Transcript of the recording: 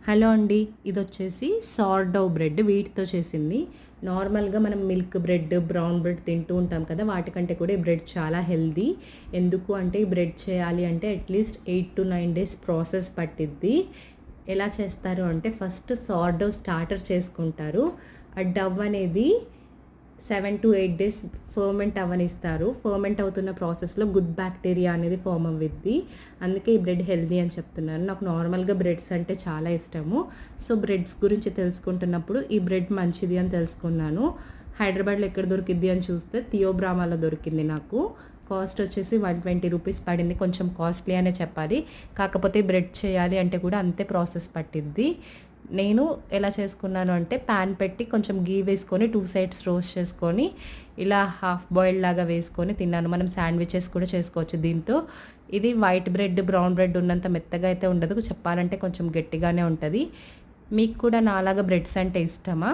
Hello అండి, ఇదొచ్చేసి సార్డౌ bread వీటితో చేసింది. నార్మల్‌గా మనం మిల్క్ బ్రెడ్, బ్రౌన్ బ్రెడ్ తింటూ ఉంటాం కదా! వాటికంటే కూడా ఈ బ్రెడ్ చాలా హెల్తీ. ఎందుకు అంటే ఈ బ్రెడ్ చేయాలి అంటే అట్‌లీస్ట్ 8-9 డేస్ ప్రాసెస్ పట్టిద్ది. ఎలా చేస్తారు అంటే ఫస్ట్ సార్డౌ స్టార్టర్ చేసుకుంటారు. ఆ డవ్ అనేది 7-8 డేస్ ఫర్మెంట్ అవ్వనిస్తారు. ఫర్మెంట్ అవుతున్న ప్రాసెస్‌లో గుడ్ బ్యాక్టీరియా అనేది ఫార్మ్ అవ్విద్ది. అందుకే ఈ బ్రెడ్ హెల్తీ అని చెప్తున్నాను. నాకు నార్మల్‌గా బ్రెడ్స్ అంటే చాలా ఇష్టము. సో, బ్రెడ్స్ గురించి తెలుసుకుంటున్నప్పుడు ఈ బ్రెడ్ మంచిది అని తెలుసుకున్నాను. హైదరాబాద్‌లో ఎక్కడ దొరికిద్ది అని చూస్తే థియోబ్రామాలో దొరికింది నాకు. కాస్ట్ వచ్చేసి 120 రూపీస్ పడింది. కొంచెం కాస్ట్లీ అనే చెప్పాలి. కాకపోతే బ్రెడ్ చేయాలి అంటే కూడా అంతే ప్రాసెస్ పట్టిద్ది. నేను ఎలా చేసుకున్నాను అంటే పాన్ పెట్టి కొంచెం గీ వేసుకొని 2 సైడ్స్ రోస్ట్ చేసుకొని ఇలా హాఫ్ బాయిల్డ్ లాగా వేసుకొని తిన్నాను. మనం శాండ్విచెస్ కూడా చేసుకోవచ్చు దీంతో. ఇది వైట్ బ్రెడ్, బ్రౌన్ బ్రెడ్ ఉన్నంత మెత్తగా అయితే ఉండదు. చెప్పాలంటే కొంచెం గట్టిగానే ఉంటది. మీకు కూడా నాలాగా బ్రెడ్స్ అంటే ఇష్టమా?